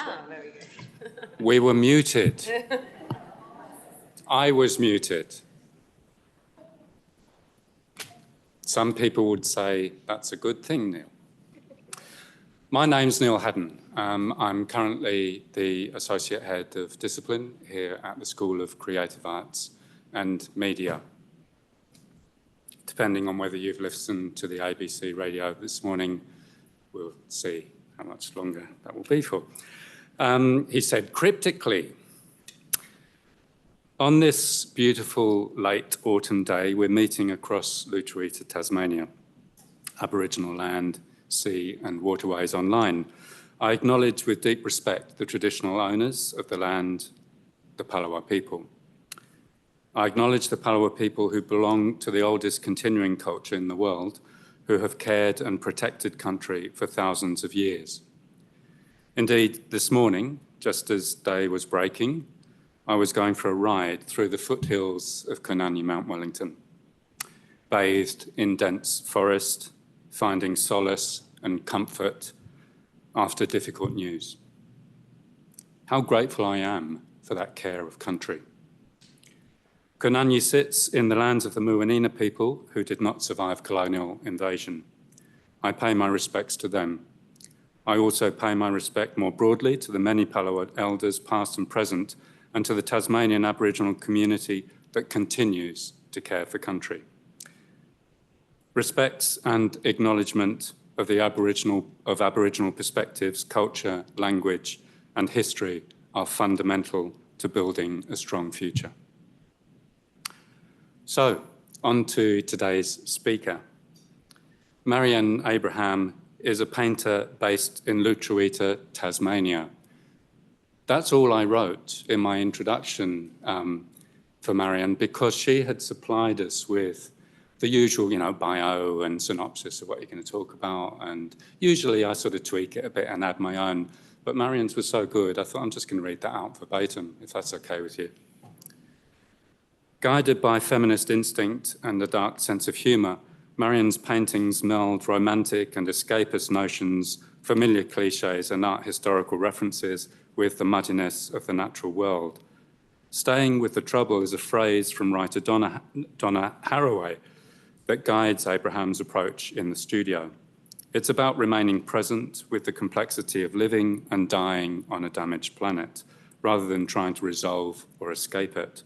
Ah, there we go. We were muted. I was muted. Some people would say that's a good thing, Neil. My name's Neil Haddon. I'm currently the Associate Head of Discipline here at the School of Creative Arts and Media. Depending on whether you've listened to the ABC radio this morning, we'll see how much longer that will be for. He said cryptically, on this beautiful late autumn day, we're meeting across Lutruwita, Tasmania, Aboriginal land, sea and waterways online. I acknowledge with deep respect the traditional owners of the land, the Palawa people. I acknowledge the Palawa people who belong to the oldest continuing culture in the world, who have cared and protected country for thousands of years. Indeed, this morning, just as day was breaking, I was going for a ride through the foothills of Konani, Mount Wellington, bathed in dense forest, finding solace and comfort after difficult news. How grateful I am for that care of country. Konani sits in the lands of the Muwinina people who did not survive colonial invasion. I pay my respects to them. I also pay my respect more broadly to the many Palawa elders, past and present, and to the Tasmanian Aboriginal community that continues to care for country. Respect and acknowledgement of the Aboriginal perspectives, culture, language, and history are fundamental to building a strong future. So, on to today's speaker. Marion Abraham is a painter based in Lutruwita, Tasmania. That's all I wrote in my introduction for Marion, because she had supplied us with the usual, bio and synopsis of what you're going to talk about. And usually I sort of tweak it a bit and add my own. But Marion's was so good, I thought I'm just going to read that out verbatim, if that's okay with you. Guided by feminist instinct and a dark sense of humour, Marion's paintings meld romantic and escapist notions, familiar clichés and art historical references with the muddiness of the natural world. Staying with the trouble is a phrase from writer Donna Haraway that guides Abraham's approach in the studio. It's about remaining present with the complexity of living and dying on a damaged planet, rather than trying to resolve or escape it.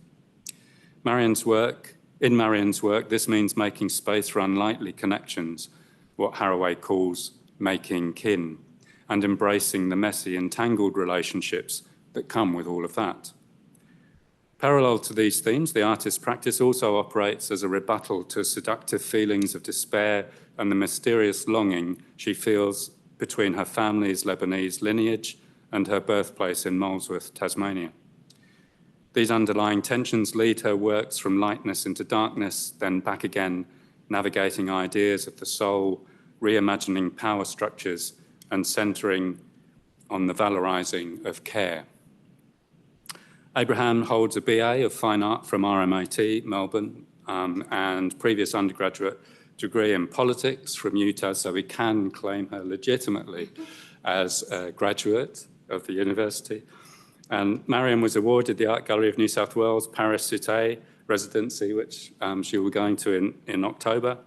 In Marion's work, this means making space for unlikely connections, what Haraway calls making kin, and embracing the messy, entangled relationships that come with all of that. Parallel to these themes, the artist's practice also operates as a rebuttal to seductive feelings of despair and the mysterious longing she feels between her family's Lebanese lineage and her birthplace in Molesworth, Tasmania. These underlying tensions lead her works from lightness into darkness, then back again, navigating ideas of the soul, reimagining power structures, and centering on the valorizing of care. Abraham holds a BA of Fine Art from RMIT, Melbourne, and previous undergraduate degree in politics from Utah, so we can claim her legitimately as a graduate of the university. And Marion was awarded the Art Gallery of New South Wales Paris Cité residency, which she will be going to in October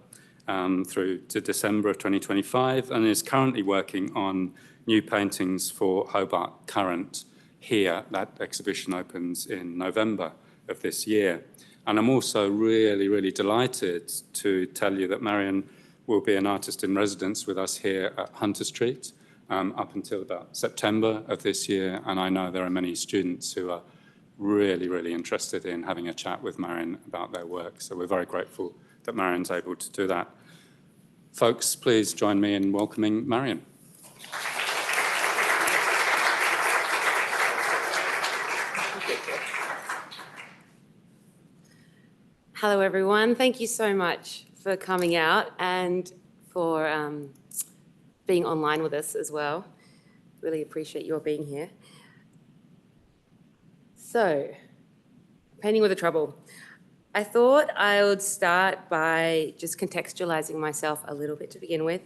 through to December of 2025, and is currently working on new paintings for Hobart Current here. That exhibition opens in November of this year. And I'm also really, really delighted to tell you that Marion will be an artist in residence with us here at Hunter Street up until about September of this year. And I know there are many students who are really, really interested in having a chat with Marion about their work. So we're very grateful that Marion's able to do that. Folks, please join me in welcoming Marion. Hello, everyone. Thank you so much for coming out and for being online with us as well. Really appreciate your being here. So, painting with a trouble. I thought I would start by just contextualizing myself a little bit to begin with.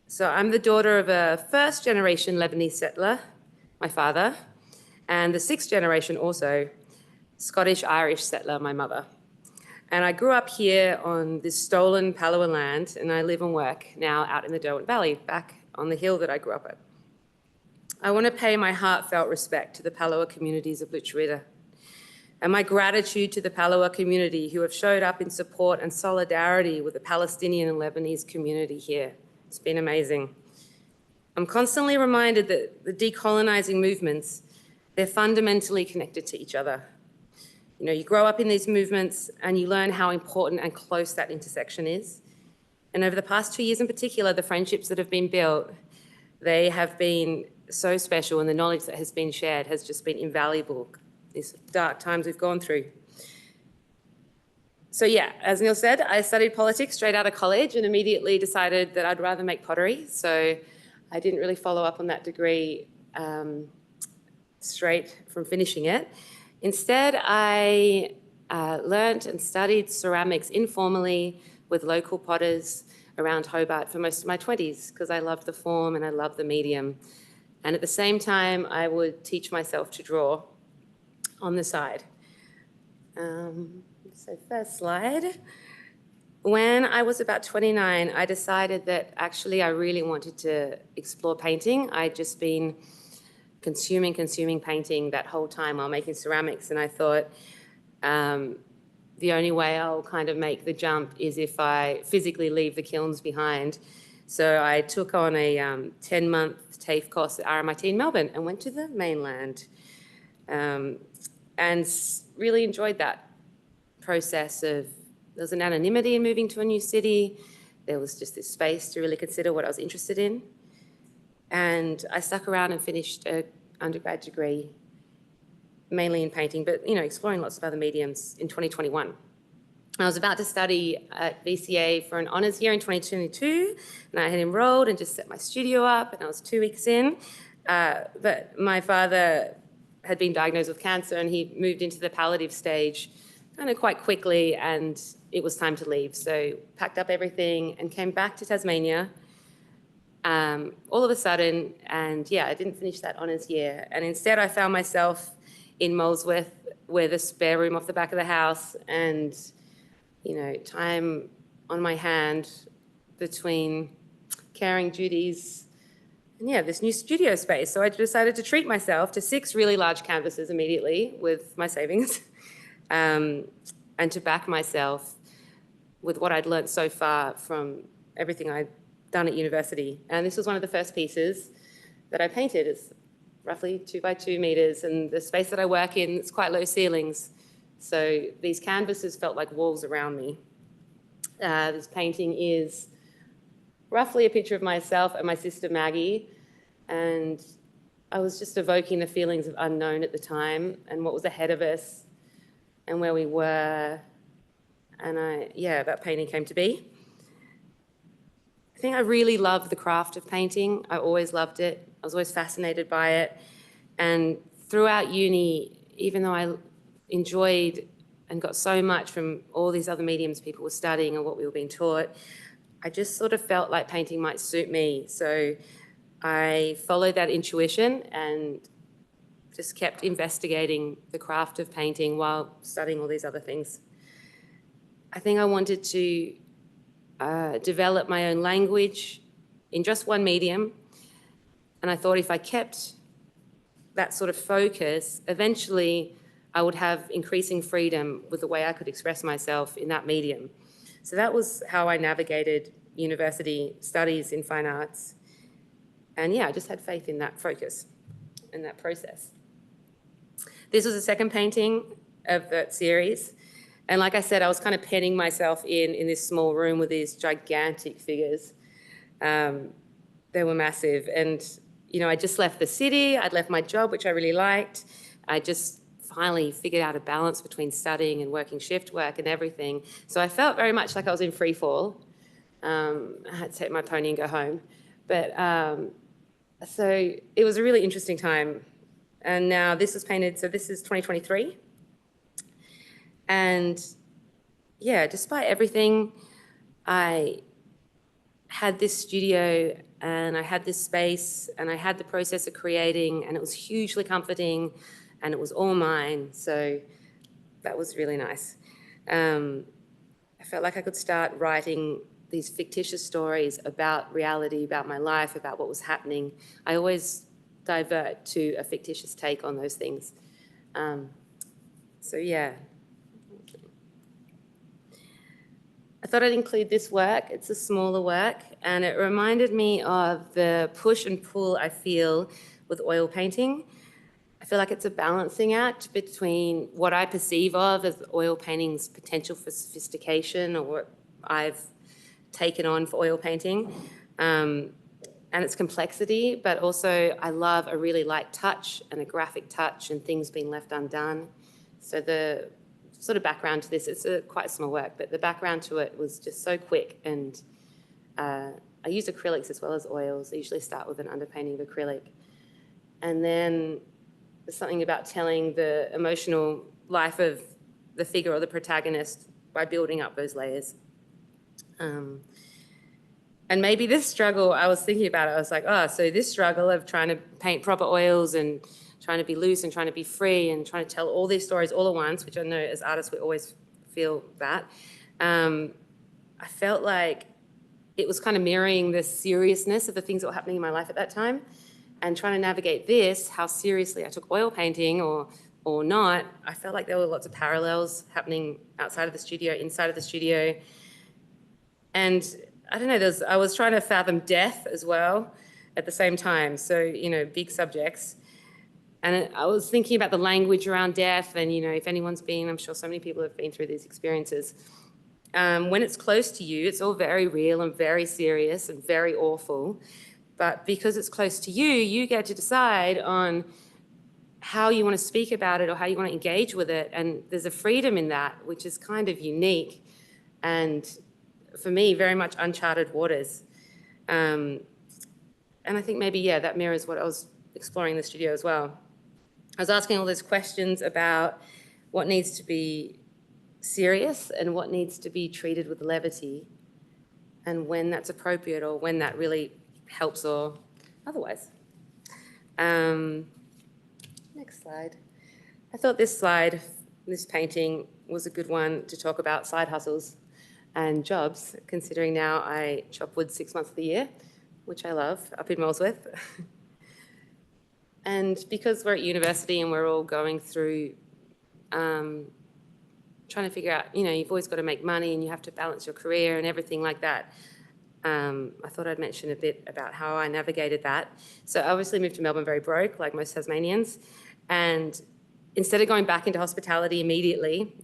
So I'm the daughter of a first-generation Lebanese settler my father, and the sixth generation also, Scottish-Irish settler, my mother. And I grew up here on this stolen Palawa land, and I live and work now out in the Derwent Valley, back on the hill that I grew up at. I want to pay my heartfelt respect to the Palawa communities of Lutruwita, and my gratitude to the Palawa community who have showed up in support and solidarity with the Palestinian and Lebanese community here. It's been amazing. I'm constantly reminded that the decolonizing movements, they're fundamentally connected to each other. You know, you grow up in these movements and you learn how important and close that intersection is. And over the past 2 years in particular, the friendships that have been built, they have been so special, and the knowledge that has been shared has just been invaluable, these dark times we've gone through. So yeah, as Neil said, I studied politics straight out of college and immediately decided that I'd rather make pottery. So I didn't really follow up on that degree straight from finishing it. Instead, I learnt and studied ceramics informally with local potters around Hobart for most of my 20s because I loved the form and I loved the medium. And at the same time, I would teach myself to draw on the side. So first slide. When I was about 29, I decided that actually I really wanted to explore painting. I'd just been consuming painting that whole time while making ceramics, and I thought the only way I'll kind of make the jump is if I physically leave the kilns behind. So I took on a 10-month TAFE course at RMIT in Melbourne and went to the mainland. And really enjoyed that process of, there was an anonymity in moving to a new city. There was just this space to really consider what I was interested in. And I stuck around and finished an undergrad degree, mainly in painting, but exploring lots of other mediums in 2021. I was about to study at VCA for an honours year in 2022, and I had enrolled and just set my studio up, and I was 2 weeks in. But my father had been diagnosed with cancer, and he moved into the palliative stage kind of quite quickly, and it was time to leave. So packed up everything and came back to Tasmania all of a sudden, and yeah, I didn't finish that honours year. And instead I found myself in Molesworth with a spare room off the back of the house and, time on my hand between caring duties and yeah, this new studio space. So I decided to treat myself to 6 really large canvases immediately with my savings and to back myself with what I'd learnt so far from everything I'd done at university. And this was one of the first pieces that I painted. It's roughly 2 by 2 meters, and the space that I work in, it's quite low ceilings. So these canvases felt like walls around me. This painting is roughly a picture of myself and my sister Maggie, and I was just evoking the feelings of unknown at the time and what was ahead of us and where we were. And that painting came to be. I think I really love the craft of painting. I always loved it. I was always fascinated by it. And throughout uni, even though I enjoyed and got so much from all these other mediums people were studying and what we were being taught, I just sort of felt like painting might suit me. So I followed that intuition and just kept investigating the craft of painting while studying all these other things. I think I wanted to develop my own language in just one medium. And I thought if I kept that sort of focus, eventually I would have increasing freedom with the way I could express myself in that medium. So that was how I navigated university studies in fine arts. And yeah, I just had faith in that focus and that process. This was the second painting of that series. And like I said, I was kind of penning myself in this small room with these gigantic figures. They were massive. And, I just left the city. I'd left my job, which I really liked. I just finally figured out a balance between studying and working shift work and everything. So I felt very much like I was in free fall. I had to take my pony and go home. But so it was a really interesting time. And now this was painted, so this is 2023. And yeah, despite everything, I had this studio and I had this space and I had the process of creating, and it was hugely comforting and it was all mine. So that was really nice. I felt like I could start writing these fictitious stories about reality, about my life, about what was happening. I always divert to a fictitious take on those things. So yeah. I thought I'd include this work. It's a smaller work, and it reminded me of the push and pull I feel with oil painting. I feel like it's a balancing act between what I perceive of as oil painting's potential for sophistication, or what I've taken on for oil painting, and its complexity, but also I love a really light touch and a graphic touch and things being left undone. So the sort of background to this, it's quite a small work, but the background to it was just so quick, and I use acrylics as well as oils. I usually start with an underpainting of acrylic. And then there's something about telling the emotional life of the figure or the protagonist by building up those layers. And maybe this struggle, I was thinking about it, I was like, oh, so this struggle of trying to paint proper oils and trying to be loose and trying to be free and trying to tell all these stories all at once, which I know as artists we always feel that, I felt like it was kind of mirroring the seriousness of the things that were happening in my life at that time, and trying to navigate this, how seriously I took oil painting or not. I felt like there were lots of parallels happening outside of the studio, inside of the studio. And I don't know, I was trying to fathom death as well at the same time. So, you know, big subjects. And I was thinking about the language around death, and, you know, if anyone's been, I'm sure so many people have been through these experiences. When it's close to you, it's all very real and very serious and very awful. But because it's close to you, you get to decide on how you want to speak about it or how you want to engage with it. And there's a freedom in that, which is kind of unique. And for me, very much uncharted waters. And I think maybe, yeah, that mirrors what I was exploring in the studio as well. I was asking all those questions about what needs to be serious and what needs to be treated with levity, and when that's appropriate or when that really helps or otherwise. Next slide. I thought this painting was a good one to talk about side hustles and jobs, considering now I chop wood 6 months of the year, which I love, up in Molesworth. And because we're at university and we're all going through trying to figure out, you know, you've always got to make money and you have to balance your career and everything like that. I thought I'd mention a bit about how I navigated that. So I obviously moved to Melbourne very broke, like most Tasmanians. And instead of going back into hospitality immediately,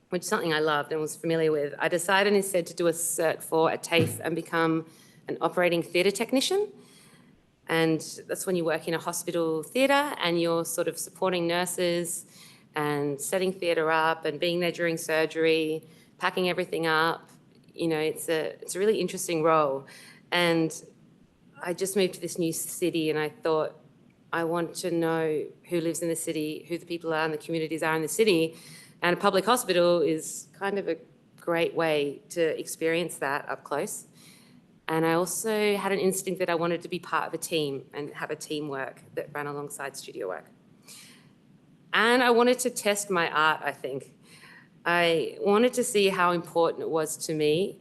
which is something I loved and was familiar with, I decided instead to do a cert for a TAFE and become an operating theatre technician. And that's when you work in a hospital theatre and you're sort of supporting nurses and setting theatre up and being there during surgery, packing everything up. You know, it's a really interesting role. And I just moved to this new city and I thought, I want to know who lives in the city, who the people are and the communities are in the city. And a public hospital is kind of a great way to experience that up close. And I also had an instinct that I wanted to be part of a team and have a teamwork that ran alongside studio work. And I wanted to test my art, I think. I wanted to see how important it was to me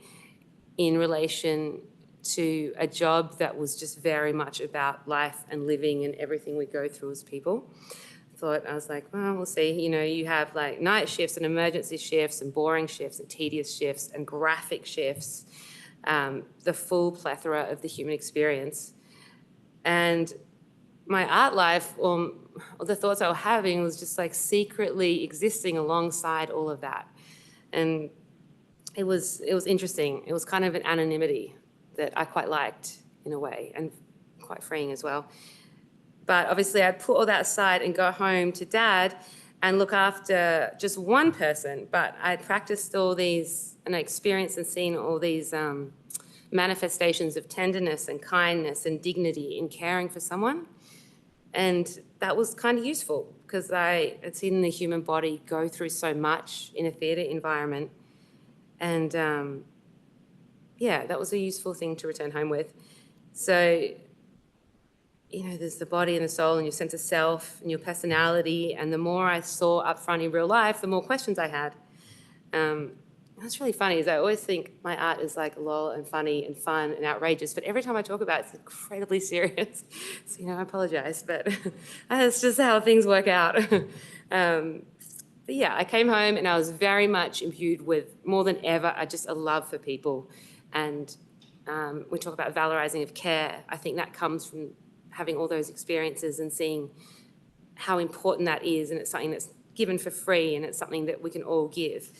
in relation to a job that was just very much about life and living and everything we go through as people. I was like, well, we'll see. You know, you have like night shifts and emergency shifts and boring shifts and tedious shifts and graphic shifts, the full plethora of the human experience. And my art life, or the thoughts I was having, was just like secretly existing alongside all of that. And it was interesting. It was kind of an anonymity that I quite liked in a way, and quite freeing as well. But obviously I'd put all that aside and go home to Dad and look after just one person. But I'd practiced all these, and I experienced and seen all these manifestations of tenderness and kindness and dignity in caring for someone. And that was kind of useful because I had seen the human body go through so much in a theatre environment. And yeah, that was a useful thing to return home with. So, there's the body and the soul and your sense of self and your personality. And the more I saw up front in real life, the more questions I had. That's really funny, is I always think my art is like lol and funny and fun and outrageous, but every time I talk about it, it's incredibly serious. So, I apologize, but that's just how things work out. But yeah, I came home and I was very much imbued with, more than ever, a love for people. And we talk about valorizing of care. I think that comes from having all those experiences and seeing how important that is, and it's something that's given for free, and it's something that we can all give.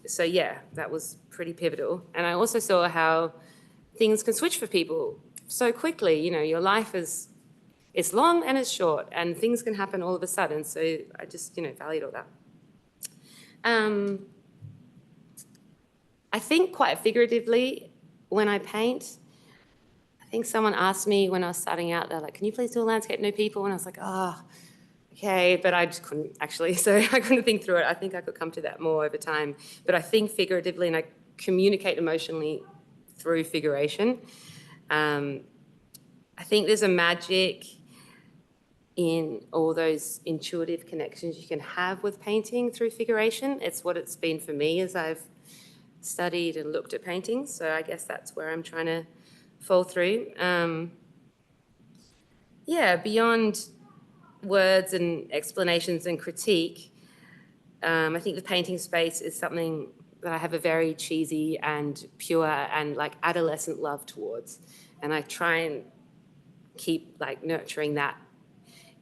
So yeah, that was pretty pivotal. And I also saw how things can switch for people so quickly. Your life it's long and it's short, and things can happen all of a sudden. So I just, valued all that. I think quite figuratively when I paint. I think someone asked me when I was starting out, they're like, can you please do a landscape, no people? And I was like, okay, but I just couldn't actually, so I couldn't think through it. I think I could come to that more over time. But I think figuratively, and I communicate emotionally through figuration. I think there's a magic in all those intuitive connections you can have with painting through figuration. It's what it's been for me as I've studied and looked at paintings. So I guess that's where I'm trying to fall through. Beyond words and explanations and critique, I think the painting space is something that I have a very cheesy and pure and like adolescent love towards. And I try and keep like nurturing that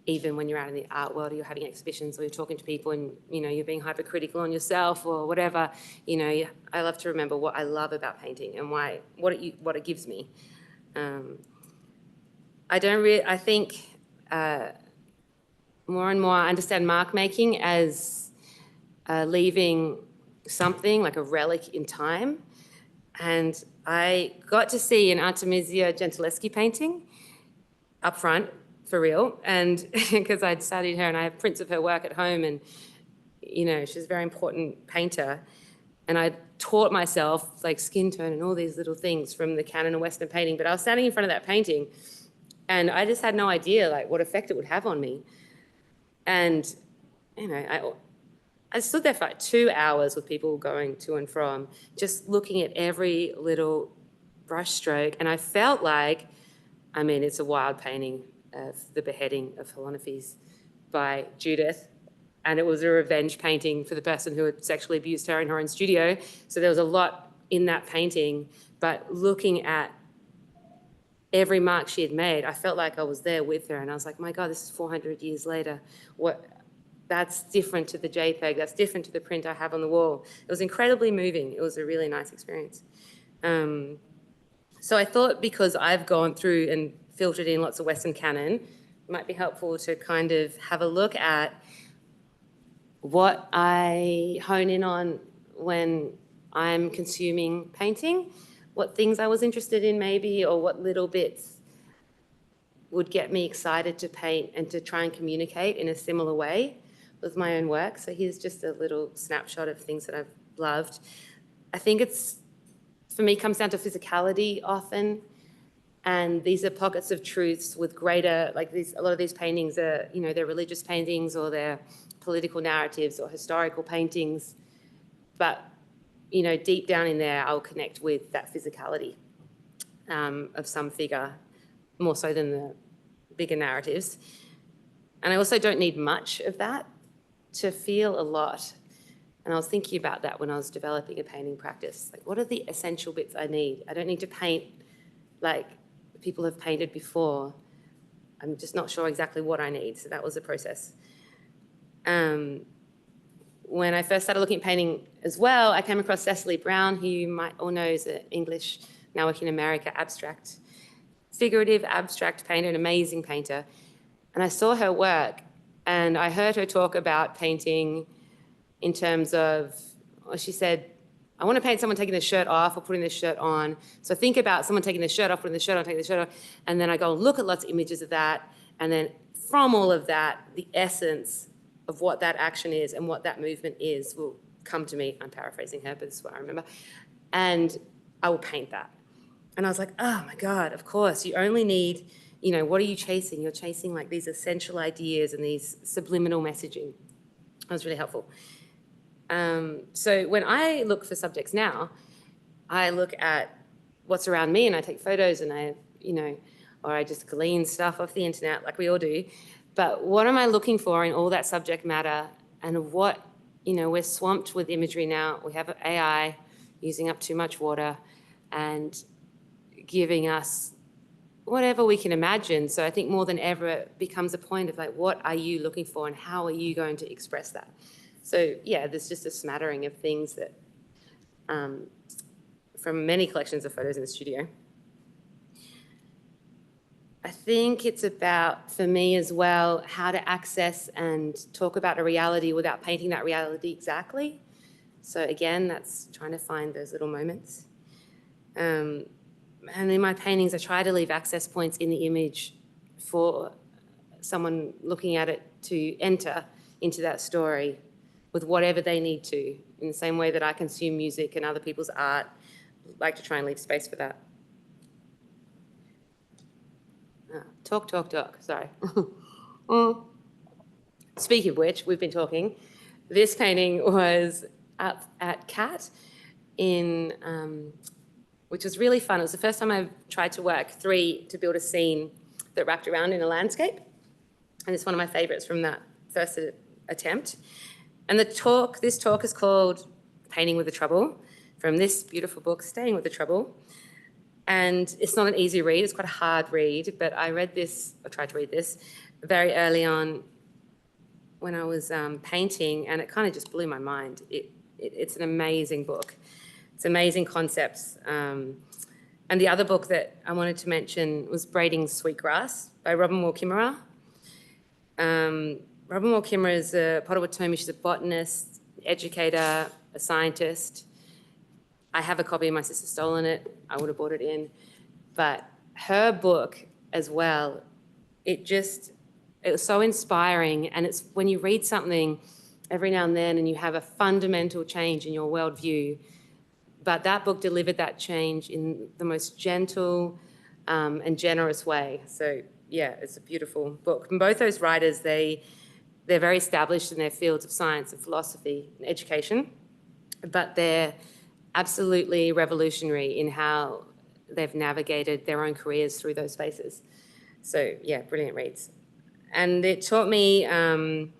even when you're out in the art world or you're having exhibitions or you're talking to people and, you're being hypercritical on yourself or whatever, I love to remember what I love about painting and what it gives me. I think more and more I understand mark making as leaving something like a relic in time. And I got to see an Artemisia Gentileschi painting up front, for real, and because I'd studied her and I have prints of her work at home, and she's a very important painter. And I taught myself like skin tone and all these little things from the canon of Western painting. But I was standing in front of that painting and I just had no idea like what effect it would have on me. And, I stood there for like 2 hours with people going to and from, just looking at every little brush stroke. And I felt like, it's a wild painting of the beheading of Holofernes by Judith. And it was a revenge painting for the person who had sexually abused her in her own studio. So there was a lot in that painting, but looking at every mark she had made, I felt like I was there with her. And I was like, my God, this is 400 years later. That's different to the JPEG. That's different to the print I have on the wall. It was incredibly moving. It was a really nice experience. So I thought because I've gone through and filtered in lots of Western canon, it might be helpful to kind of have a look at what I hone in on when I'm consuming painting, what things I was interested in maybe, or what little bits would get me excited to paint and to try and communicate in a similar way with my own work. So here's just a little snapshot of things that I've loved. I think for me, comes down to physicality often. And these are pockets of truths with greater, a lot of these paintings are, they're religious paintings or they're political narratives or historical paintings. But, deep down in there, I'll connect with that physicality of some figure, more so than the bigger narratives. And I also don't need much of that to feel a lot. And I was thinking about that when I was developing a painting practice. Like, what are the essential bits I need? I don't need to paint like people have painted before. I'm just not sure exactly what I need. So that was a process. When I first started looking at painting as well, I came across Cecily Brown, who you might all know is an English, now working in America, figurative abstract painter, an amazing painter. And I saw her work and I heard her talk about painting in terms of, she said, I want to paint someone taking their shirt off or putting their shirt on. So think about someone taking their shirt off, putting their shirt on, taking their shirt off, and then I go and look at lots of images of that, and then from all of that, the essence of what that action is and what that movement is will come to me. I'm paraphrasing her, but this is what I remember. And I will paint that. And I was like, oh my God, of course, you only need, what are you chasing? You're chasing like these essential ideas and these subliminal messaging. That was really helpful. So when I look for subjects now, I look at what's around me and I take photos and or I just glean stuff off the internet like we all do. But what am I looking for in all that subject matter, and what, we're swamped with imagery now. We have AI using up too much water and giving us whatever we can imagine. So I think more than ever it becomes a point of like, what are you looking for and how are you going to express that? So yeah, there's just a smattering of things that, from many collections of photos in the studio. I think it's about, for me as well, how to access and talk about a reality without painting that reality exactly. So again, that's trying to find those little moments. And in my paintings, I try to leave access points in the image for someone looking at it to enter into that story with whatever they need to, in the same way that I consume music and other people's art. I like to try and leave space for that. Talk, sorry. Speaking of which, we've been talking. This painting was up at CAT which was really fun. It was the first time I've tried to work to build a scene that wrapped around in a landscape. And it's one of my favorites from that first attempt. And this talk is called Painting with the Trouble, from this beautiful book, Staying with the Trouble. And it's not an easy read, it's quite a hard read, but I tried to read this very early on when I was painting, and it kind of just blew my mind. It's an amazing book. It's amazing concepts. And the other book that I wanted to mention was Braiding Sweetgrass by Robin Wall-Kimmerer. Robin Wall-Kimmerer is a Potawatomi. She's a botanist, educator, a scientist. I have a copy, my sister's stolen it. I would have bought it in. But her book as well, it was so inspiring. And it's when you read something every now and then and you have a fundamental change in your worldview, but that book delivered that change in the most gentle and generous way. So yeah, it's a beautiful book. And both those writers, they're very established in their fields of science and philosophy and education, but they're absolutely revolutionary in how they've navigated their own careers through those spaces. So yeah, brilliant reads. And it taught me, it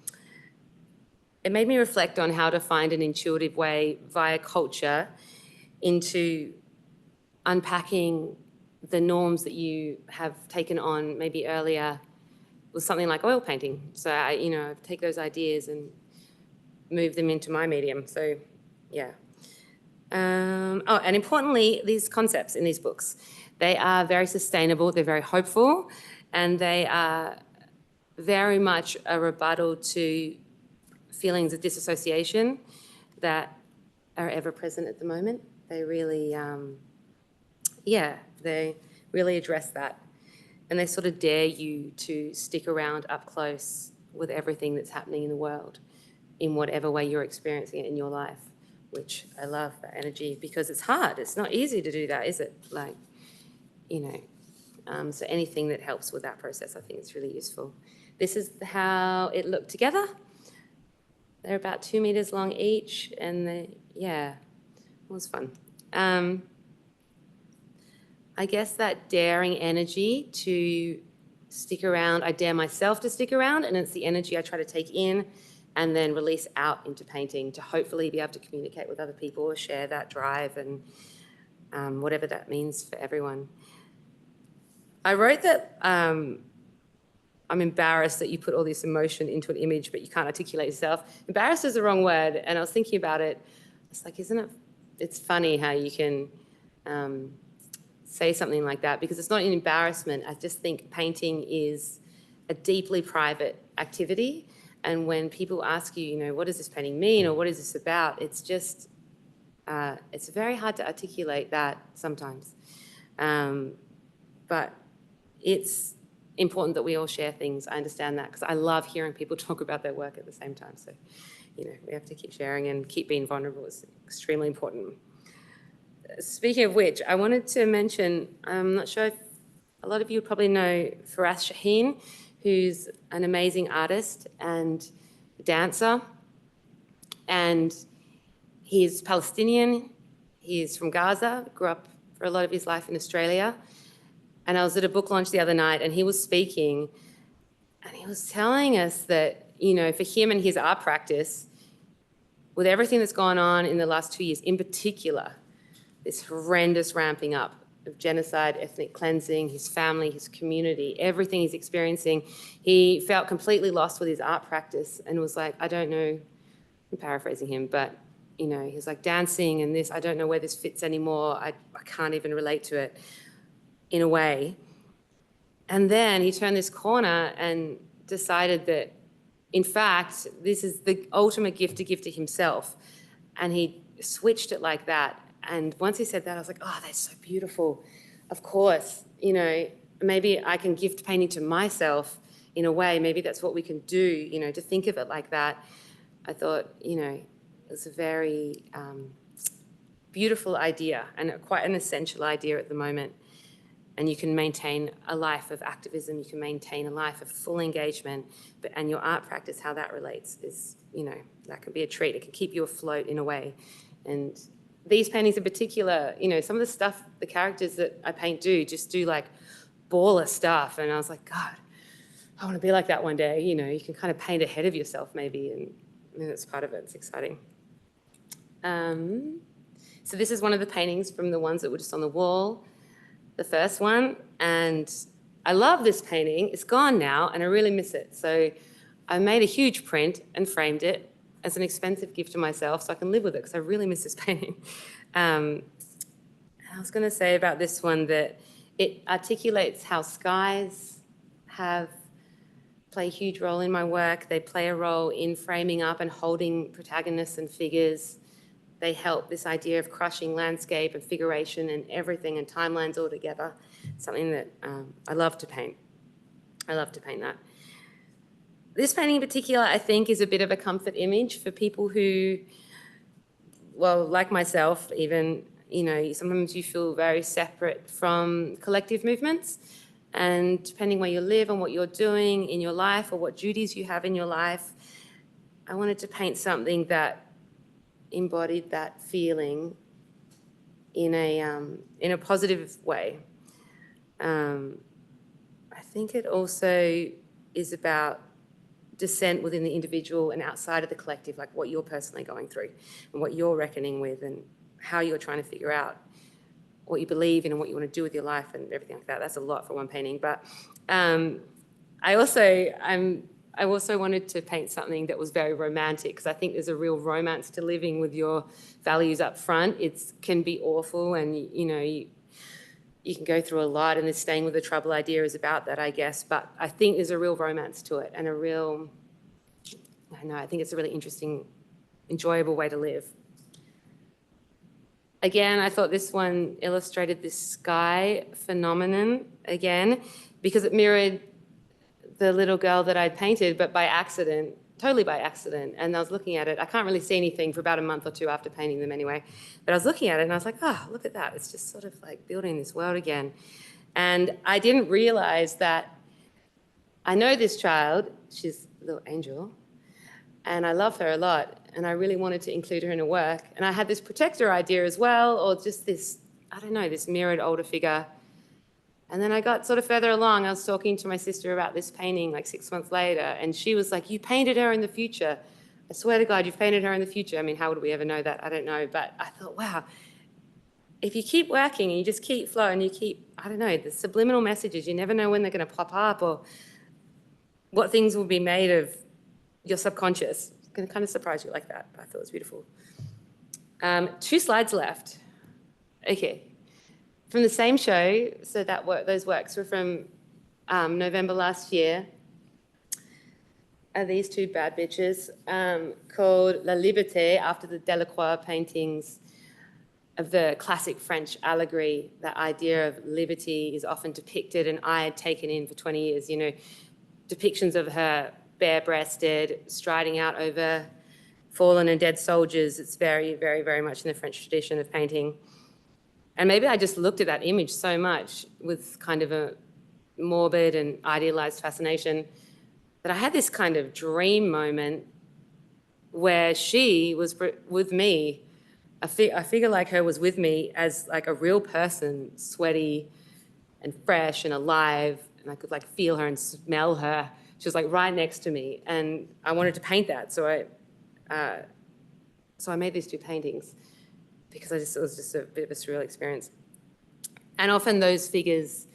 made me reflect on how to find an intuitive way via culture into unpacking the norms that you have taken on maybe earlier with something like oil painting. So I take those ideas and move them into my medium. So yeah. And importantly, these concepts in these books, they are very sustainable, they're very hopeful, and they are very much a rebuttal to feelings of disassociation that are ever present at the moment. They really, they really address that. And they sort of dare you to stick around up close with everything that's happening in the world in whatever way you're experiencing it in your life, which I love that energy because it's hard. It's not easy to do that, is it? So anything that helps with that process, I think it's really useful. This is how it looked together. They're about 2 meters long each, and it was fun. I guess that daring energy to stick around, I dare myself to stick around, and it's the energy I try to take in and then release out into painting to hopefully be able to communicate with other people or share that drive and whatever that means for everyone. I wrote that I'm embarrassed that you put all this emotion into an image but you can't articulate yourself. Embarrassed is the wrong word, and I was thinking about it. It's like, it's funny how you can say something like that, because it's not an embarrassment. I just think painting is a deeply private activity. And when people ask you, what does this painting mean, or what is this about? It's just, it's very hard to articulate that sometimes. But it's important that we all share things. I understand that, because I love hearing people talk about their work at the same time. So, we have to keep sharing and keep being vulnerable. It's extremely important. speaking of which, I wanted to mention, I'm not sure if a lot of you probably know Faraz Shaheen, who's an amazing artist and dancer. And he's Palestinian. He's from Gaza, grew up for a lot of his life in Australia. And I was at a book launch the other night and he was speaking and he was telling us that, you know, for him and his art practice, with everything that's gone on in the last 2 years, in particular, this horrendous ramping up of genocide, ethnic cleansing, his family, his community, everything he's experiencing, he felt completely lost with his art practice and was like, I don't know, I'm paraphrasing him, but you know, he's like dancing and this, I don't know where this fits anymore. I can't even relate to it in a way. And then he turned this corner and decided that, in fact, this is the ultimate gift to give to himself. And he switched it like that. And once he said that, I was like, oh, that's so beautiful. Of course, you know, maybe I can gift painting to myself in a way. Maybe that's what we can do, you know, to think of it like that. I thought, you know, it was a very beautiful idea and quite an essential idea at the moment. And you can maintain a life of activism, you can maintain a life of full engagement, and your art practice, how that relates is, you know, that can be a treat. It can keep you afloat in a way. And these paintings in particular, you know, some of the stuff, the characters that I paint just do like baller stuff. And I was like, God, I want to be like that one day. You know, you can kind of paint ahead of yourself maybe, and I mean, that's part of it. It's exciting. So this is one of the paintings from the ones that were just on the wall, the first one. And I love this painting. It's gone now and I really miss it. So I made a huge print and framed it as an expensive gift to myself so I can live with it because I really miss this painting. I was going to say about this one that it articulates how skies play a huge role in my work. They play a role in framing up and holding protagonists and figures. They help this idea of crushing landscape and figuration and everything and timelines all together. Something that I love to paint. I love to paint that. This painting in particular, I think, is a bit of a comfort image for people who, well, like myself even, you know, sometimes you feel very separate from collective movements. And depending where you live and what you're doing in your life or what duties you have in your life, I wanted to paint something that embodied that feeling in a positive way. I think it also is about dissent within the individual and outside of the collective, like what you're personally going through and what you're reckoning with and how you're trying to figure out what you believe in and what you want to do with your life and everything like that. That's a lot for one painting. But I also wanted to paint something that was very romantic because I think there's a real romance to living with your values up front. It can be awful and, you know, you can go through a lot, and the staying with the trouble idea is about that, I guess. But I think there's a real romance to it and I think it's a really interesting, enjoyable way to live. Again, I thought this one illustrated this sky phenomenon again because it mirrored the little girl that I'd painted, but by accident, totally by accident. And I was looking at it. I can't really see anything for about a month or two after painting them anyway. But I was looking at it and I was like, oh, look at that. It's just sort of like building this world again. And I didn't realize that I know this child. She's a little angel. And I love her a lot. And I really wanted to include her in her work. And I had this protector idea as well, or just this, I don't know, this mirrored older figure. And then I got sort of further along. I was talking to my sister about this painting like 6 months later, and she was like, you painted her in the future. I swear to God, you've painted her in the future. I mean, how would we ever know that? I don't know. But I thought, wow, if you keep working and you just keep flowing, you keep, I don't know, the subliminal messages, you never know when they're going to pop up or what things will be made of your subconscious. It's going to kind of surprise you like that. But I thought it was beautiful. 2 slides left. Okay. From the same show, so those works were from November last year, are these 2 bad bitches called La Liberté, after the Delacroix paintings of the classic French allegory. That idea of liberty is often depicted, and I had taken in for 20 years, you know, depictions of her bare-breasted, striding out over fallen and dead soldiers. It's very, very, very much in the French tradition of painting. And maybe I just looked at that image so much with kind of a morbid and idealized fascination that I had this kind of dream moment where she was with me. A figure like her was with me as like a real person, sweaty and fresh and alive, and I could like feel her and smell her. She was like right next to me, and I wanted to paint that. So I made these two paintings because it was just a bit of a surreal experience. And often those figures,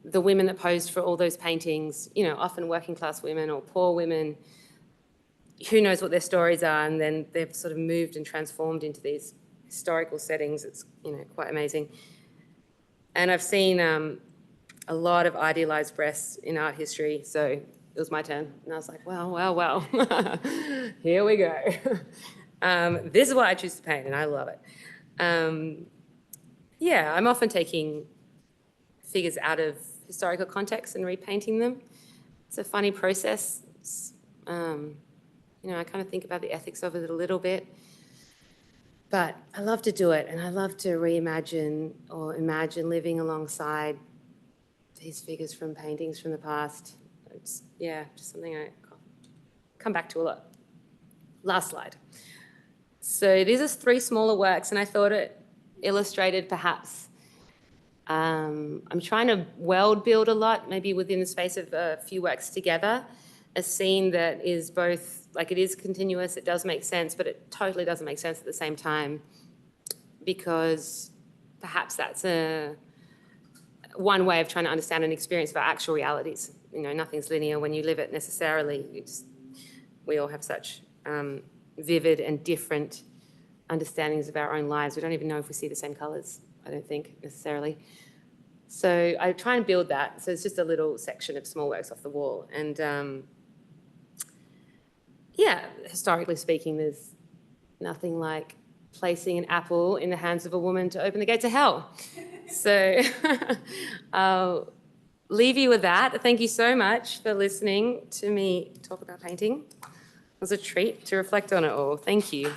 the women that posed for all those paintings, you know, often working class women or poor women, who knows what their stories are, and then they've sort of moved and transformed into these historical settings. It's, you know, quite amazing. And I've seen a lot of idealized breasts in art history, so it was my turn. And I was like, well, here we go. This is what I choose to paint, and I love it. Yeah, I'm often taking figures out of historical context and repainting them. It's a funny process. You know, I kind of think about the ethics of it a little bit, but I love to do it, and I love to reimagine or imagine living alongside these figures from paintings from the past. It's, yeah, just something I come back to a lot. Last slide. So these are 3 smaller works, and I thought it illustrated perhaps, I'm trying to world build a lot, maybe within the space of a few works together, a scene that is both, like, it is continuous, it does make sense, but it totally doesn't make sense at the same time, because perhaps that's one way of trying to understand and experience of our actual realities. You know, nothing's linear when you live it necessarily. We all have such vivid and different understandings of our own lives. We don't even know if we see the same colours, I don't think, necessarily. So I try and build that. So it's just a little section of small works off the wall. And yeah, historically speaking, there's nothing like placing an apple in the hands of a woman to open the gates of hell. So I'll leave you with that. Thank you so much for listening to me talk about painting. It was a treat to reflect on it all. Thank you.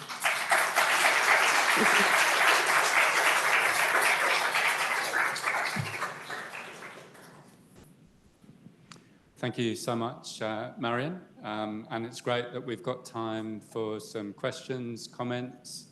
Thank you so much, Marion. And it's great that we've got time for some questions, comments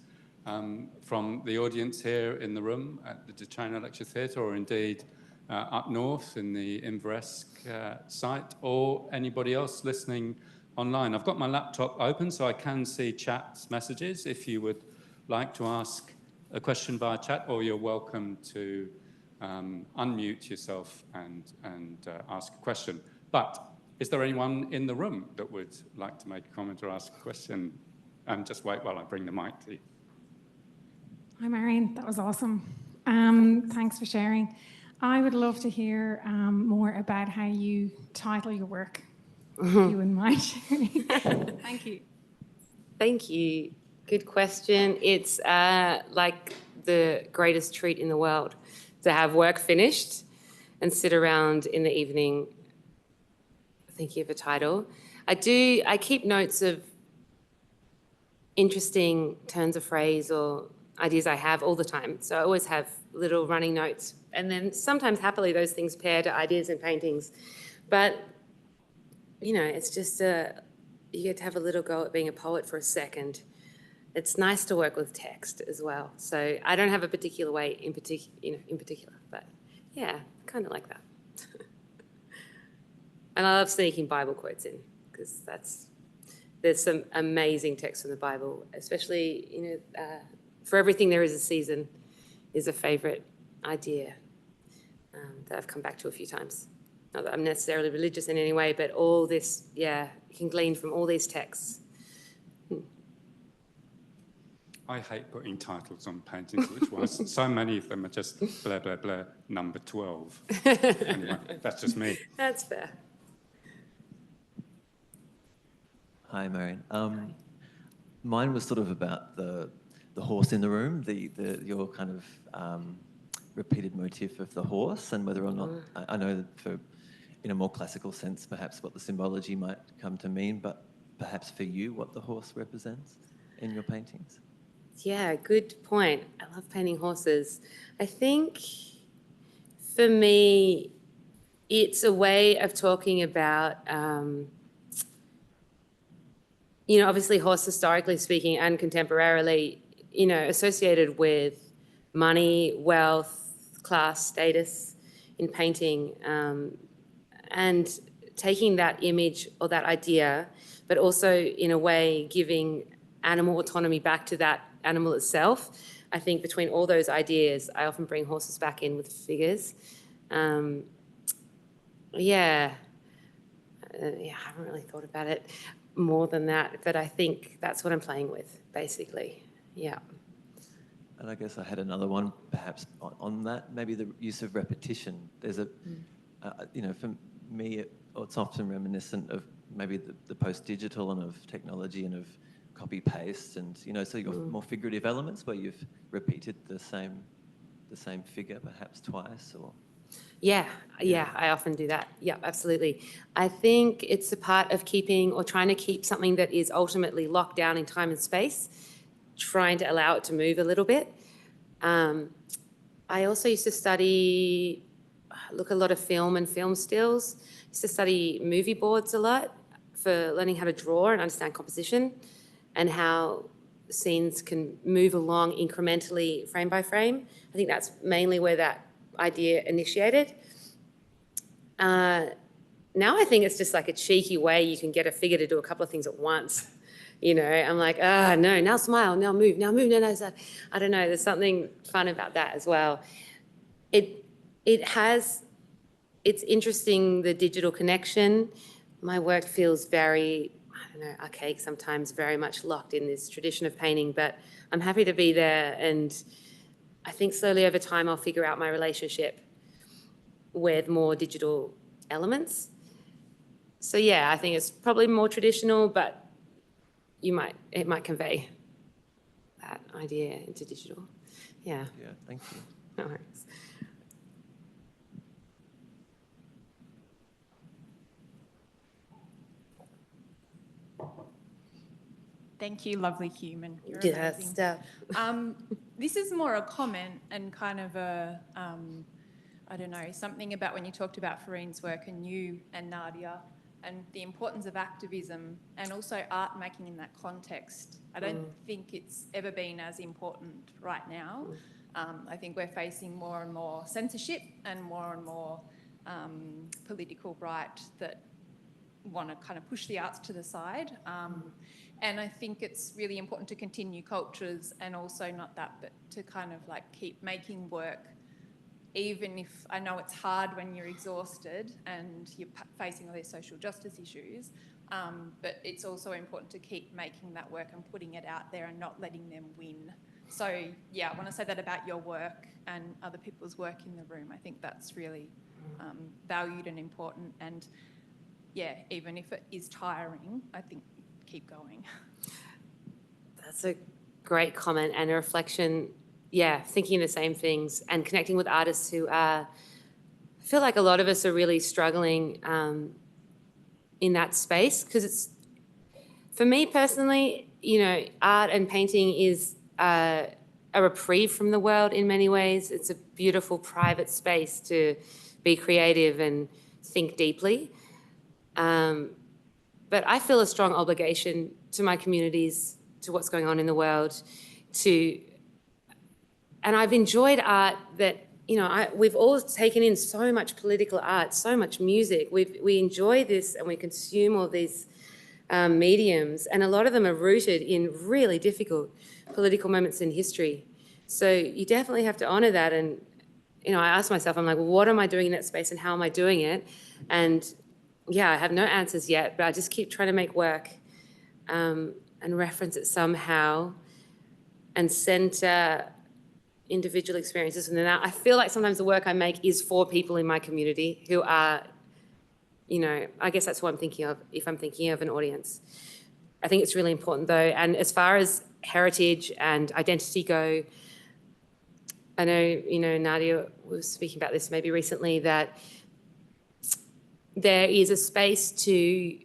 from the audience here in the room at the De China Lecture Theatre, or indeed up north in the Inveresk site, or anybody else listening online. I've got my laptop open so I can see chat messages if you would like to ask a question via chat, or you're welcome to unmute yourself and ask a question. But is there anyone in the room that would like to make a comment or ask a question? And just wait while I bring the mic to you. Hi, Marion. That was awesome. Thanks for sharing. I would love to hear more about how you title your work. If you wouldn't mind sharing. Thank you. Thank you. Good question. It's like the greatest treat in the world to have work finished and sit around in the evening thinking of a title. I keep notes of interesting turns of phrase or ideas I have all the time. So I always have little running notes. And then sometimes happily those things pair to ideas and paintings. But, you know, it's just you get to have a little go at being a poet for a second. It's nice to work with text as well. So I don't have a particular way in particular, but yeah, kind of like that. And I love sneaking Bible quotes in, because there's some amazing texts in the Bible, especially, you know, for everything there is a season is a favourite idea that I've come back to a few times. Not that I'm necessarily religious in any way, but all this, yeah, you can glean from all these texts. I hate putting titles on paintings, which was so many of them are just blah, blah, blah, number 12. Anyway, that's just me. That's fair. Hi, Marion. Mine was sort of about the horse in the room, your kind of repeated motif of the horse, and whether or not I know that in a more classical sense, perhaps what the symbology might come to mean, but perhaps for you, what the horse represents in your paintings. Yeah, good point. I love painting horses. I think for me, it's a way of talking about, obviously horse historically speaking and contemporarily, associated with money, wealth, class, status in painting, and taking that image or that idea, but also in a way giving animal autonomy back to that animal itself. I think between all those ideas, I often bring horses back in with figures. Yeah, I haven't really thought about it more than that, but I think that's what I'm playing with, basically. Yeah. And I guess I had another one, perhaps on that, maybe the use of repetition. There's a, for me, it's often reminiscent of maybe the post-digital and of technology and of copy-paste, and so you've got more figurative elements where you've repeated the same figure perhaps twice, or. Yeah, I often do that. Yeah, absolutely. I think it's a part of keeping or trying to keep something that is ultimately locked down in time and space, trying to allow it to move a little bit. I also used to look a lot of film and film stills. I used to study movie boards a lot for learning how to draw and understand composition and how scenes can move along incrementally frame by frame. I think that's mainly where that idea initiated. Now I think it's just like a cheeky way you can get a figure to do a couple of things at once. I'm like, no, now smile, now move, no, I don't know, there's something fun about that as well. It's interesting, the digital connection. My work feels very, archaic sometimes, very much locked in this tradition of painting, but I'm happy to be there, and I think slowly over time I'll figure out my relationship with more digital elements. So yeah, I think it's probably more traditional, but it might convey that idea into digital. Yeah. Yeah, thank you. No worries. Thank you, lovely human. You're Yeah, amazing. stuff. This is more a comment and kind of a, I don't know, something about when you talked about Fareen's work and you and Nadia and the importance of activism and also art making in that context. I don't think it's ever been as important right now. I think we're facing more and more censorship and more political right that want to kind of push the arts to the side. And I think it's really important to continue cultures and also not that, but to kind of like keep making work, even if I know it's hard when you're exhausted and you're facing all these social justice issues, but it's also important to keep making that work and putting it out there and not letting them win. So yeah, I want to say that about your work and other people's work in the room. I think that's really valued and important, and yeah, even if it is tiring, I think keep going. That's a great comment and a reflection. Yeah, thinking the same things and connecting with artists who are, I feel like a lot of us are really struggling in that space, because it's, for me personally, art and painting is a reprieve from the world in many ways. It's a beautiful private space to be creative and think deeply. But I feel a strong obligation to my communities, to what's going on in the world, and I've enjoyed art that, we've all taken in so much political art, so much music. We enjoy this and we consume all these mediums, and a lot of them are rooted in really difficult political moments in history. So you definitely have to honour that. And, I ask myself, I'm like, well, what am I doing in that space and how am I doing it? And yeah, I have no answers yet, but I just keep trying to make work and reference it somehow and centre individual experiences within that. I feel like sometimes the work I make is for people in my community who are, I guess that's what I'm thinking of if I'm thinking of an audience. I think it's really important though. And as far as heritage and identity go, I know, Nadia was speaking about this maybe recently, that there is a space to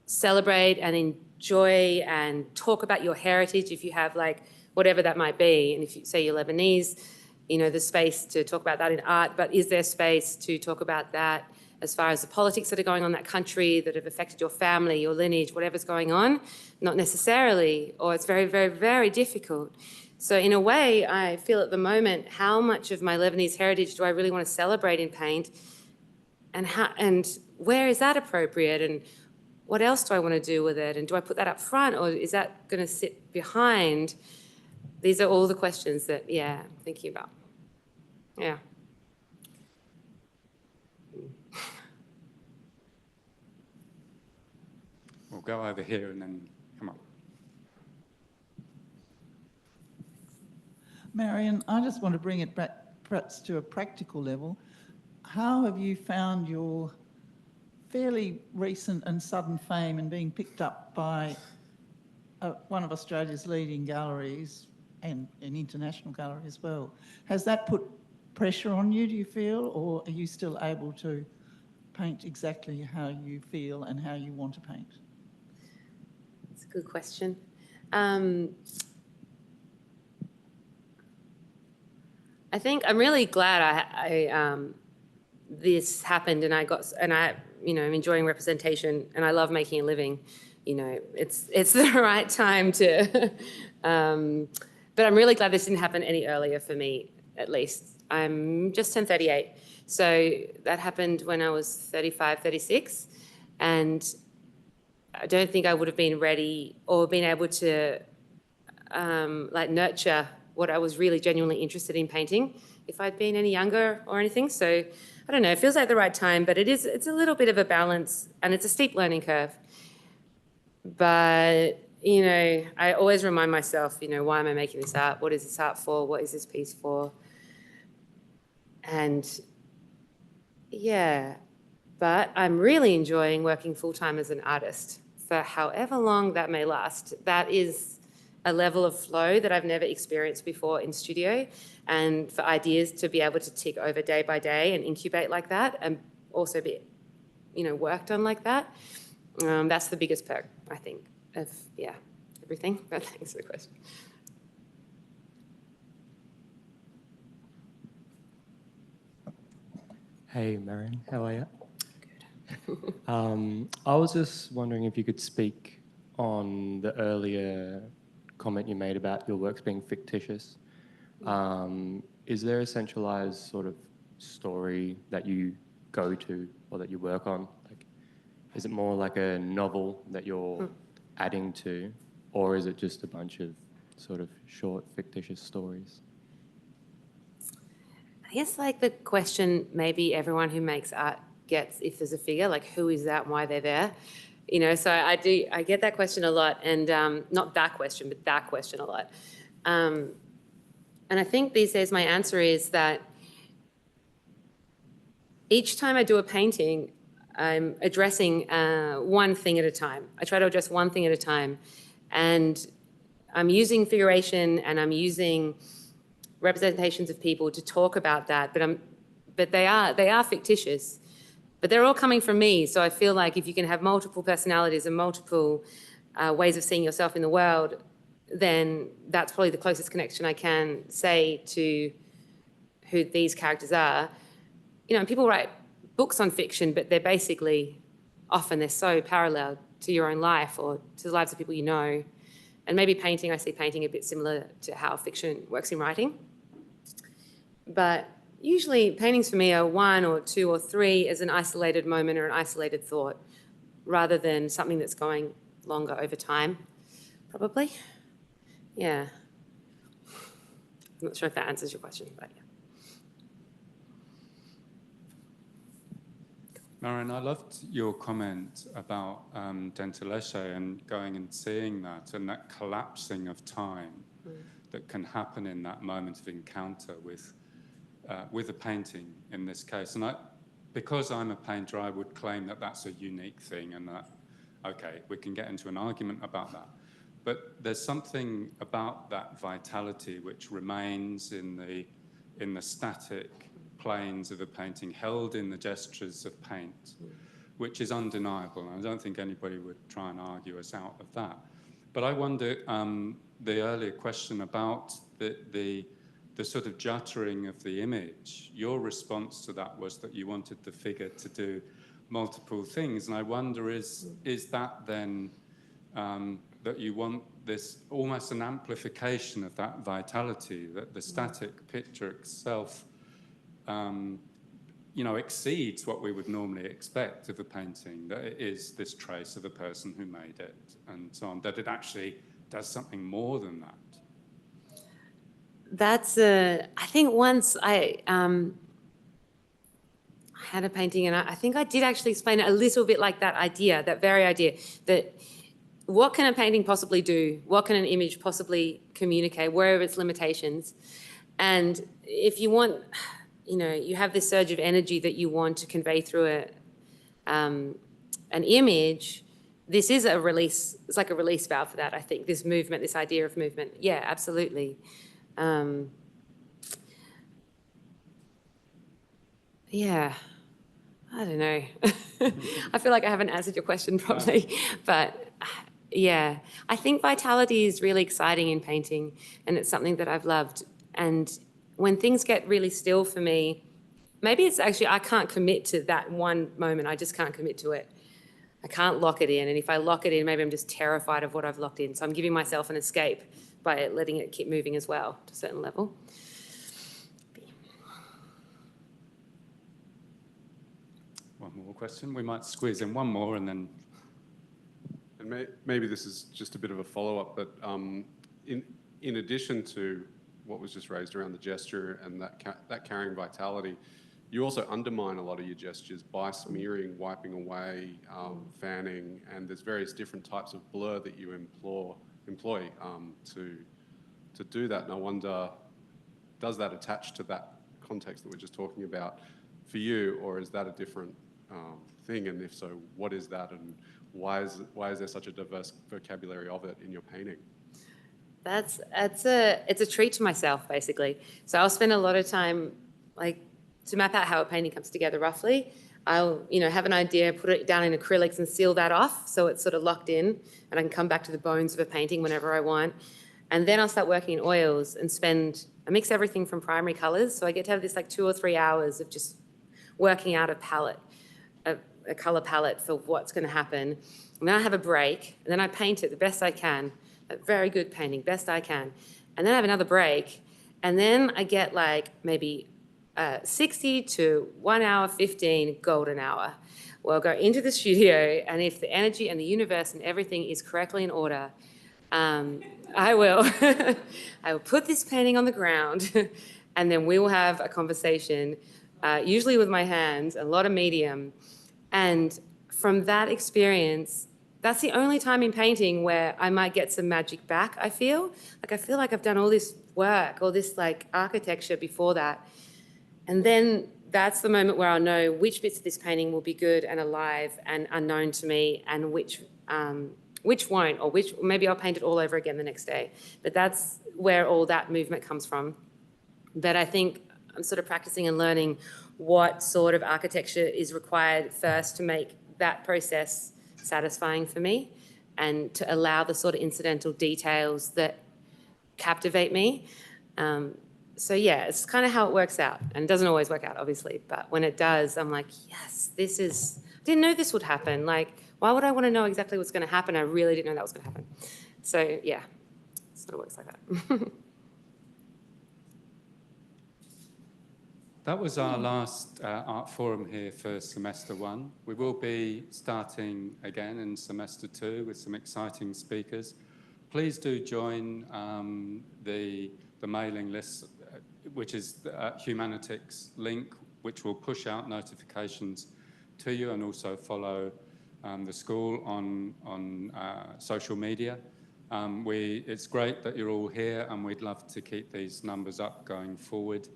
celebrate and enjoy and talk about your heritage if you have like whatever that might be. And if you say you're Lebanese, you know, there's space to talk about that in art, but is there space to talk about that as far as the politics that are going on in that country that have affected your family, your lineage, whatever's going on? Not necessarily, or it's very, very, very difficult. So in a way, I feel at the moment, how much of my Lebanese heritage do I really want to celebrate in paint? And where is that appropriate? And what else do I want to do with it? And do I put that up front, or is that going to sit behind? These are all the questions that, yeah, I'm thinking about. Yeah. We'll go over here and then come on. Marion, I just want to bring it back perhaps to a practical level. How have you found your fairly recent and sudden fame and being picked up by one of Australia's leading galleries and an international gallery as well? Has that put pressure on you, do you feel, or are you still able to paint exactly how you feel and how you want to paint? That's a good question. I think I'm really glad this happened, and you know, I'm enjoying representation, and I love making a living. You know, it's the right time to. But I'm really glad this didn't happen any earlier for me, at least. I'm just turned 38, so that happened when I was 35, 36, and I don't think I would have been ready or been able to like nurture what I was really genuinely interested in painting if I'd been any younger or anything. So I don't know, it feels like the right time, but it's a little bit of a balance, and it's a steep learning curve. But, you know, I always remind myself, you know, why am I making this art? What is this art for? What is this piece for? And yeah, but I'm really enjoying working full-time as an artist for however long that may last. That is a level of flow that I've never experienced before in studio, and for ideas to be able to tick over day by day and incubate like that, and also be, you know, worked on like that. That's the biggest perk, I think, of, yeah, everything. But thanks for the question. Hey, Marion, how are you? Good. I was just wondering if you could speak on the earlier comment you made about your works being fictitious. Is there a centralized sort of story that you go to or that you work on? Like, is it more like a novel that you're adding to, or is it just a bunch of sort of short fictitious stories? I guess like the question maybe everyone who makes art gets, if there's a figure, like who is that and why they're there? You know, so I get that question a lot, and not that question, but that question a lot. And I think these days my answer is that each time I do a painting, I'm addressing one thing at a time. I try to address one thing at a time, and I'm using figuration and I'm using representations of people to talk about that, but they are fictitious, but they're all coming from me. So I feel like if you can have multiple personalities and multiple ways of seeing yourself in the world, then that's probably the closest connection I can say to who these characters are. You know, and people write books on fiction, but they're basically, often they're so parallel to your own life or to the lives of people you know. And maybe painting, I see painting a bit similar to how fiction works in writing. But usually paintings for me are one or two or three as an isolated moment or an isolated thought, rather than something that's going longer over time, probably. Yeah. I'm not sure if that answers your question, but yeah. Marion, I loved your comment about Dentelesche and going and seeing that, and that collapsing of time that can happen in that moment of encounter with a painting in this case. And because I'm a painter, I would claim that that's a unique thing, and that, okay, we can get into an argument about that. But there's something about that vitality which remains in the static planes of a painting, held in the gestures of paint, which is undeniable. And I don't think anybody would try and argue us out of that. But I wonder, the earlier question about the sort of juttering of the image, your response to that was that you wanted the figure to do multiple things. And I wonder, is that then that you want this almost an amplification of that vitality, that the static picture itself exceeds what we would normally expect of a painting, that it is this trace of a person who made it and so on, that it actually does something more than that? I think once I had a painting, and I think I did actually explain it a little bit like that idea, that very idea, that what can a painting possibly do? What can an image possibly communicate? Where are its limitations? And if you want, you have this surge of energy that you want to convey through an image, this is a release, it's like a release valve for that, I think, this movement, this idea of movement. Yeah, absolutely. Yeah, I don't know. I feel like I haven't answered your question properly, but yeah, I think vitality is really exciting in painting, and it's something that I've loved. And when things get really still for me, maybe it's actually I can't commit to that one moment. I just can't commit to it. I can't lock it in. And if I lock it in, maybe I'm just terrified of what I've locked in. So I'm giving myself an escape by letting it keep moving as well to a certain level. One more question. We might squeeze in one more and then... And maybe this is just a bit of a follow-up, but in addition to what was just raised around the gesture and that carrying vitality, you also undermine a lot of your gestures by smearing, wiping away, fanning, and there's various different types of blur that you employ to do that. And I wonder, does that attach to that context that we're just talking about for you, or is that a different thing? And if so, what is that, and why is there such a diverse vocabulary of it in your painting? It's a treat to myself, basically. So I'll spend a lot of time, to map out how a painting comes together roughly. I'll, have an idea, put it down in acrylics and seal that off so it's sort of locked in, and I can come back to the bones of a painting whenever I want. And then I'll start working in oils and I mix everything from primary colours. So I get to have this 2 or 3 hours of just working out a palette, a colour palette for what's going to happen. And then I have a break, and then I paint it the best I can, a very good painting, best I can. And then I have another break, and then I get maybe 60 to 1 hour 15 golden hour. Well, I'll go into the studio, and if the energy and the universe and everything is correctly in order, I will I will put this painting on the ground, and then we will have a conversation, usually with my hands, a lot of medium. And from that experience, that's the only time in painting where I might get some magic back, I feel. I feel like I've done all this work, all this architecture before that. And then that's the moment where I'll know which bits of this painting will be good and alive and unknown to me, and which won't, or maybe I'll paint it all over again the next day. But that's where all that movement comes from. But I think I'm sort of practicing and learning what sort of architecture is required first to make that process satisfying for me, and to allow the sort of incidental details that captivate me. So yeah, it's kind of how it works out. And it doesn't always work out, obviously, but when it does, I'm like, yes, I didn't know this would happen. Why would I want to know exactly what's going to happen? I really didn't know that was going to happen. So yeah, it sort of works like that. That was our last art forum here for semester 1. We will be starting again in semester 2 with some exciting speakers. Please do join the mailing list, which is the Humanitics link, which will push out notifications to you, and also follow the school on social media. It's great that you're all here, and we'd love to keep these numbers up going forward.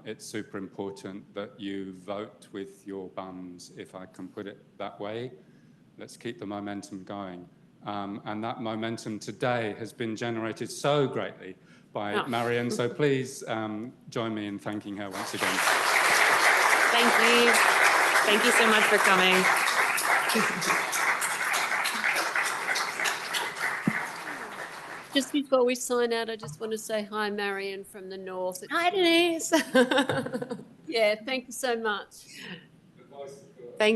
It's super important that you vote with your bums, if I can put it that way. Let's keep the momentum going. And that momentum today has been generated so greatly by Marion, so please join me in thanking her once again. Thank you. Thank you so much for coming. Just before we sign out, I just want to say hi, Marion from the north. Hi, Denise. Yeah, thank you so much.